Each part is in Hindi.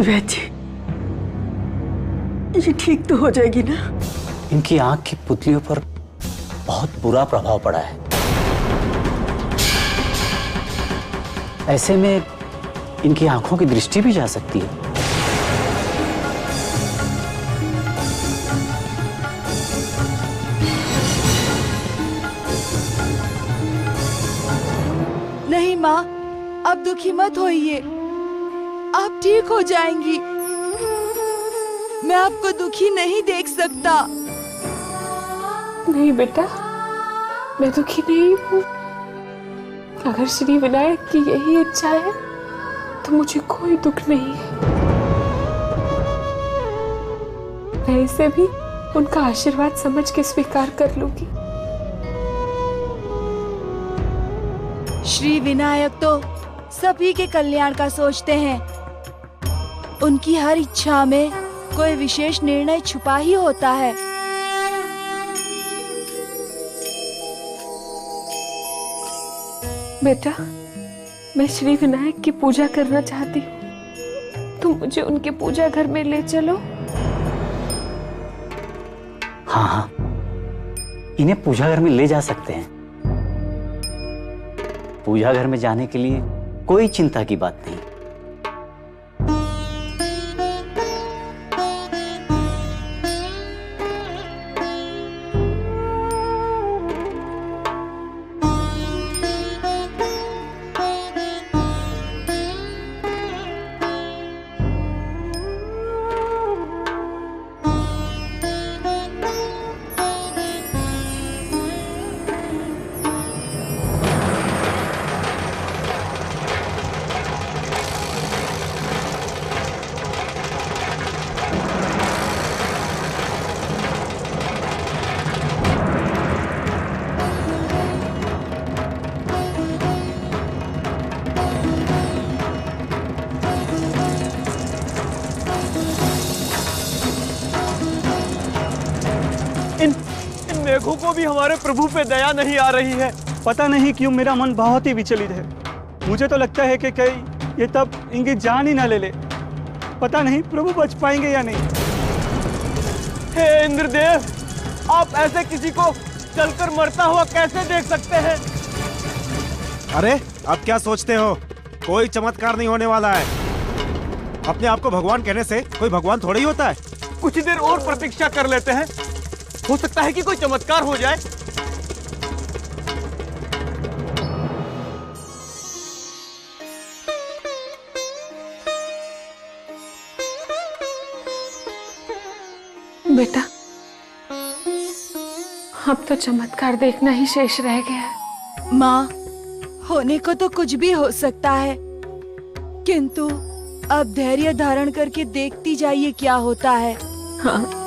वैद्य जी, ये ठीक तो हो जाएगी ना? इनकी आंख की पुतलियों पर बहुत बुरा प्रभाव पड़ा है। ऐसे में इनकी आंखों की दृष्टि भी जा सकती है। नहीं माँ, अब दुखी मत होइए, आप ठीक हो जाएंगी। मैं आपको दुखी नहीं देख सकता। नहीं बेटा, मैं दुखी नहीं हूँ। अगर श्री विनायक की यही इच्छा है तो मुझे कोई दुख नहीं है। मैं इसे भी उनका आशीर्वाद समझ के स्वीकार कर लूंगी। श्री विनायक तो सभी के कल्याण का सोचते हैं। उनकी हर इच्छा में कोई विशेष निर्णय छुपा ही होता है। बेटा, मैं श्री विनायक की पूजा करना चाहती हूँ। तुम मुझे उनके पूजा घर में ले चलो। हाँ हाँ, इन्हें पूजा घर में ले जा सकते हैं। पूजा घर में जाने के लिए कोई चिंता की बात नहीं। मेघों को भी हमारे प्रभु पे दया नहीं आ रही है। पता नहीं क्यों मेरा मन बहुत ही विचलित है। मुझे तो लगता है कि कहीं ये तब इनकी जान ही ना ले ले। पता नहीं प्रभु बच पाएंगे या नहीं। हे इंद्रदेव, आप ऐसे किसी को चलकर मरता हुआ कैसे देख सकते हैं? अरे आप क्या सोचते हो? कोई चमत्कार नहीं होने वाला है। अपने आप को भगवान कहने से कोई भगवान थोड़ा ही होता है। कुछ देर और प्रतीक्षा कर लेते हैं, हो सकता है कि कोई चमत्कार हो जाए। बेटा, अब तो चमत्कार देखना ही शेष रह गया है। माँ, होने को तो कुछ भी हो सकता है, किंतु अब धैर्य धारण करके देखती जाइए क्या होता है। हाँ,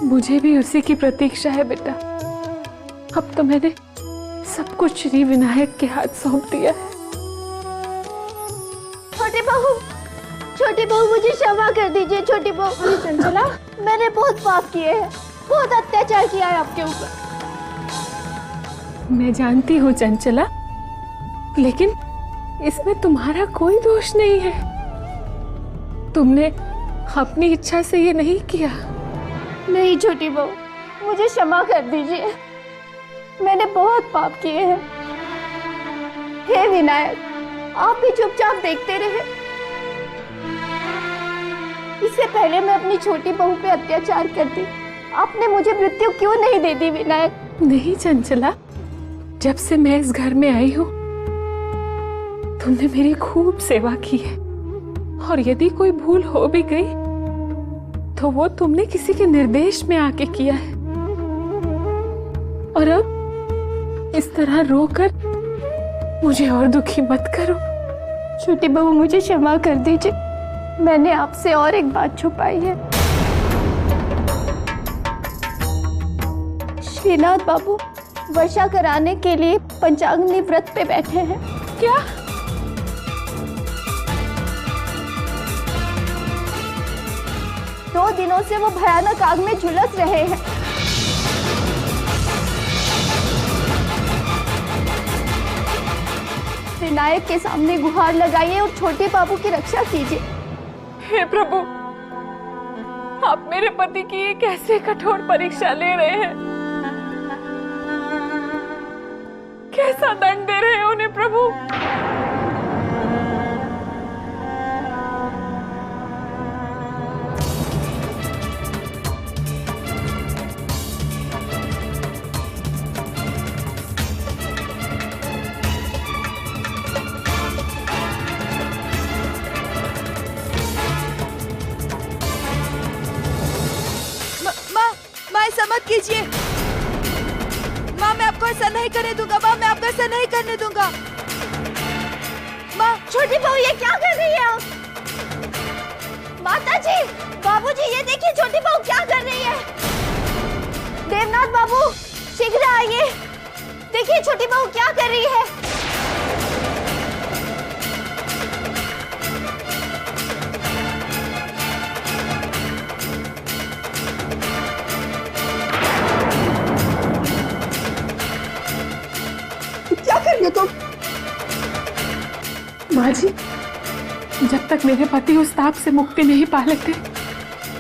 मुझे भी उसी की प्रतीक्षा है बेटा। अब तो मैंने सब कुछ श्री विनायक के हाथ सौंप दिया है। छोटी बहू मुझे क्षमा कर दीजिए। छोटी बहू। चंचला, मैंने बहुत पाप किए हैं, बहुत अत्याचार किया है आपके ऊपर। मैं जानती हूँ चंचला, लेकिन इसमें तुम्हारा कोई दोष नहीं है। तुमने अपनी इच्छा से ये नहीं किया। नहीं छोटी बहू, मुझे क्षमा कर दीजिए। मैंने बहुत पाप किए हैं। हे विनायक, आप भी चुपचाप देखते रहे। इससे पहले मैं अपनी छोटी बहू पे अत्याचार करती, आपने मुझे मृत्यु क्यों नहीं दे दी विनायक? नहीं चंचला, जब से मैं इस घर में आई हूँ तुमने मेरी खूब सेवा की है, और यदि कोई भूल हो भी गई तो वो तुमने किसी के निर्देश में आके किया है। और अब इस तरह रोकर मुझे और दुखी मत करो। छोटी बहू, मुझे क्षमा कर दीजिए। मैंने आपसे और एक बात छुपाई है। श्रीनाथ बाबू वर्षा कराने के लिए पंचाग्नि व्रत पे बैठे हैं। क्या? दो दिनों से वो भयानक आग में झुलस रहे हैं। विनायक के सामने गुहार लगाइए और छोटे बाबू की रक्षा कीजिए। हे प्रभु, आप मेरे पति की ये कैसे कठोर परीक्षा ले रहे हैं? कैसा दंड दे रहे हैं उन्हें प्रभु? ऐसा मत कीजिए माँ, मैं आपको ऐसा नहीं करने दूंगा। माँ, मैं आपको ऐसा नहीं करने दूंगा। माँ, छोटी बहू ये क्या कर रही है आप? माता जी, बाबूजी ये देखिए छोटी बहू क्या कर रही है। देवनाथ बाबू शीघ्र आइए, देखिए छोटी बहू क्या कर रही है। क्या कर रही हो तुम? माँ जी, जब तक मेरे पति उस ताप से मुक्ति नहीं पा लेते,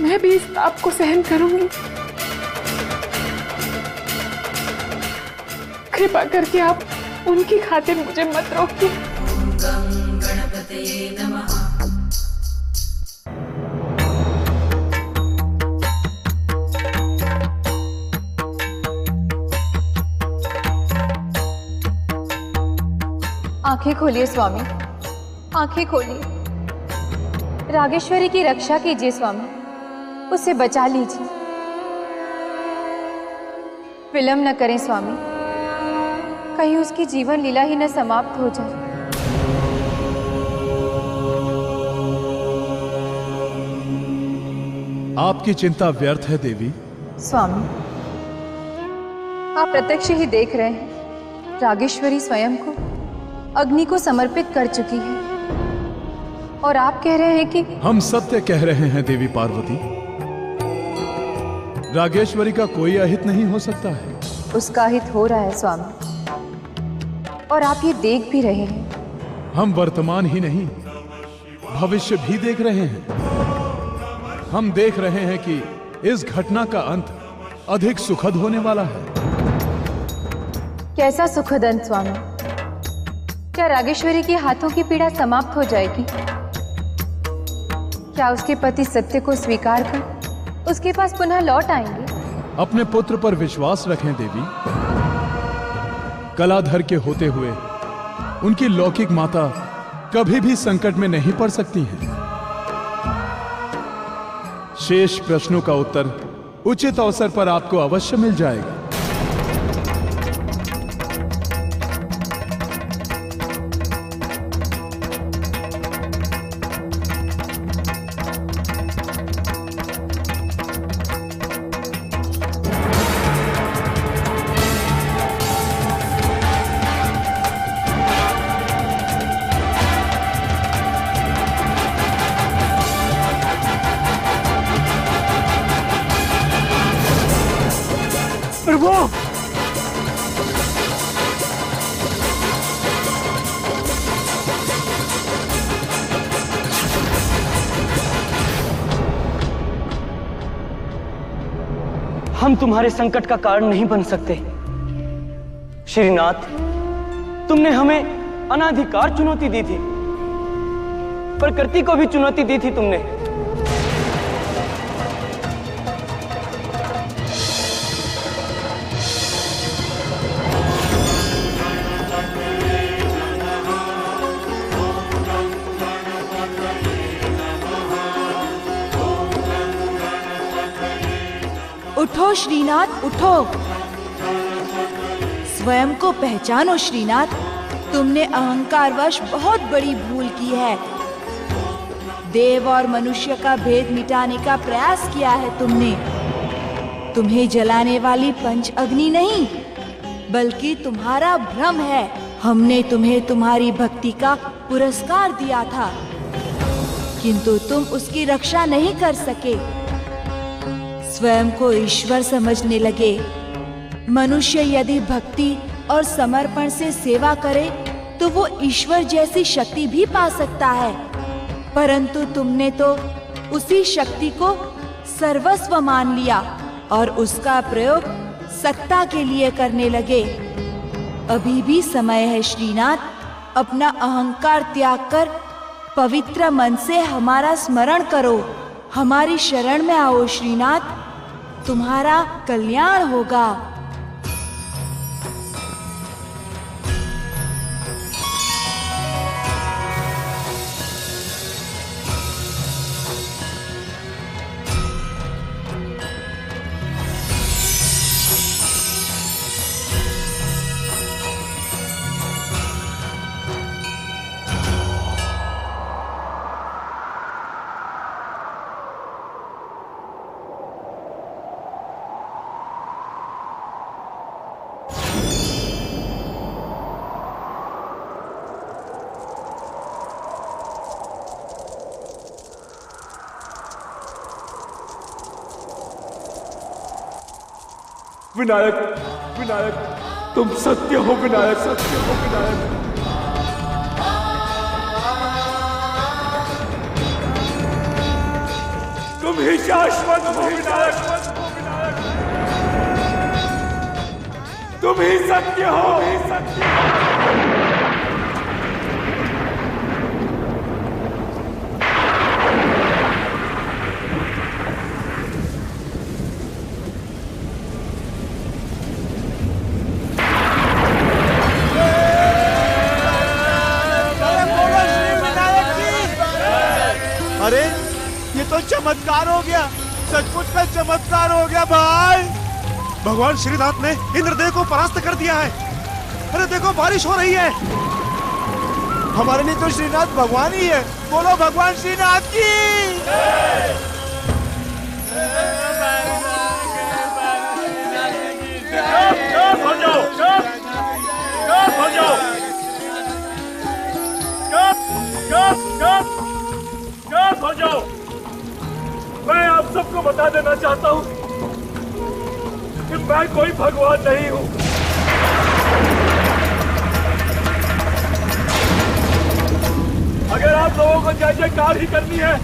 मैं भी इस ताप को सहन करूंगी। कृपा करके आप उनकी खातिर मुझे मत रोकिए। गणपतये नमः। आंखें खोलिए स्वामी, आंखें खोलिए। रागेश्वरी की रक्षा कीजिए स्वामी, उसे बचा लीजिए। विलंब न करें स्वामी, कहीं उसकी जीवन लीला ही न समाप्त हो जाए। आपकी चिंता व्यर्थ है देवी। स्वामी, आप प्रत्यक्ष ही देख रहे हैं, रागेश्वरी स्वयं को अग्नि को समर्पित कर चुकी है, और आप कह रहे हैं कि हम सत्य कह रहे हैं देवी पार्वती। रागेश्वरी का कोई अहित नहीं हो सकता है। उसका हित हो रहा है स्वामी, और आप ये देख भी रहे हैं। हम वर्तमान ही नहीं, भविष्य भी देख रहे हैं। हम देख रहे हैं कि इस घटना का अंत अधिक सुखद होने वाला है। कैसा सुखद अंत स्वामी? क्या रागेश्वरी के हाथों की पीड़ा समाप्त हो जाएगी? क्या उसके पति सत्य को स्वीकार कर उसके पास पुनः लौट आएंगे? अपने पुत्र पर विश्वास रखें देवी। कलाधर के होते हुए उनकी लौकिक माता कभी भी संकट में नहीं पड़ सकती हैं। शेष प्रश्नों का उत्तर उचित अवसर पर आपको अवश्य मिल जाएगा। प्रभु, हम तुम्हारे संकट का कारण नहीं बन सकते। श्रीनाथ, तुमने हमें अनाधिकार चुनौती दी थी, प्रकृति को भी चुनौती दी थी तुमने। उठो श्रीनाथ, उठो। स्वयं को पहचानो श्रीनाथ। तुमने अहंकारवश बहुत बड़ी भूल की है। देव और मनुष्य का भेद मिटाने का प्रयास किया है तुमने। तुम्हें जलाने वाली पंच अग्नि नहीं, बल्कि तुम्हारा भ्रम है। हमने तुम्हें तुम्हारी भक्ति का पुरस्कार दिया था, किंतु तुम उसकी रक्षा नहीं कर सके। स्वयं को ईश्वर समझने लगे। मनुष्य यदि भक्ति और समर्पण से सेवा करे तो वो ईश्वर जैसी शक्ति भी पा सकता है। परंतु तुमने तो उसी शक्ति को सर्वस्व मान लिया और उसका प्रयोग सत्ता के लिए करने लगे। अभी भी समय है श्रीनाथ, अपना अहंकार त्याग कर पवित्र मन से हमारा स्मरण करो। हमारी शरण में आओ श्रीनाथ, तुम्हारा कल्याण होगा। विनायक, विनायक, तुम सत्य हो विनायक, सत्य हो विनायक। तुम ही शाश्वत हो विनायक, तुम ही सत्य हो, ही सत्य हो। अरे ये तो चमत्कार हो गया, सचमुच का चमत्कार हो गया भाई। भगवान श्रीनाथ ने इंद्रदेव को परास्त कर दिया है। अरे देखो बारिश हो रही है। हमारे लिए तो श्रीनाथ भगवान ही है। बोलो भगवान श्रीनाथ की। चुप हो जाओ, चुप, चुप हो जाओ, चुप, चुप, चुप, चुप हो जाओ। मैं आप सबको बता देना चाहता हूं कि मैं कोई भगवान नहीं हूं। अगर आप लोगों को जय जयकार ही करनी है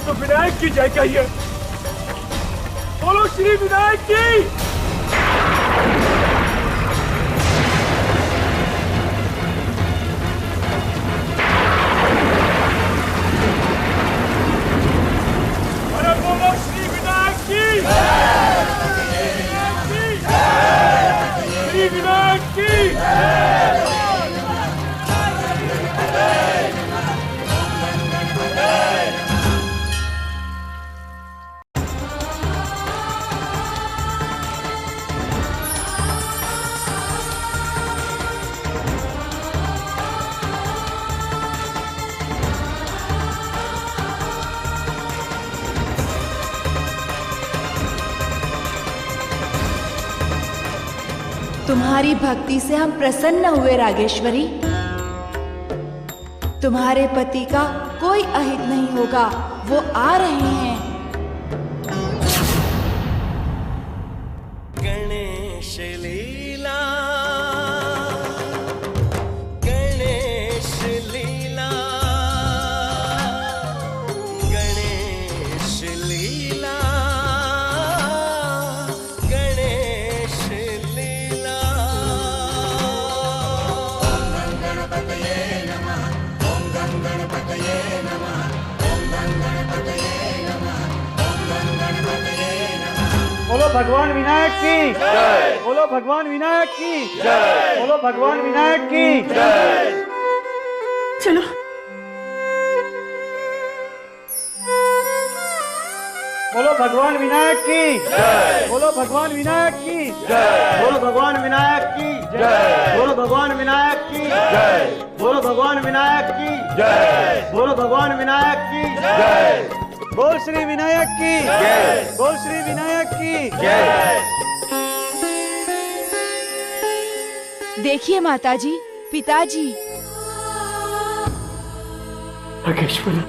तो विनायक की जय कहिए। बोलो श्री विनायक की। तुम्हारी भक्ति से हम प्रसन्न हुए रागेश्वरी। तुम्हारे पति का कोई अहित नहीं होगा, वो आ रहे हैं। गणेश लीला, गणेश लीला, गणेश लीला, गणेश लीला। ओम गं गणपतये नमः, ओम गं गणपतये नमः, ओम गं गणपतये नमः, ओम गं गणपतये नमः। बोलो भगवान विनायक की जय। बोलो भगवान विनायक की जय। बोलो भगवान विनायक की जय। चलो बोलो भगवान विनायक की जय। बोलो भगवान विनायक की जय। बोलो भगवान विनायक की जय। बोलो भगवान विनायक की जय। बोलो भगवान विनायक की जय। बोलो भगवान विनायक की जय। बोल श्री विनायक की जय। बोल श्री विनायक की जय। देखिए माताजी, पिताजी। रागेश्वरी,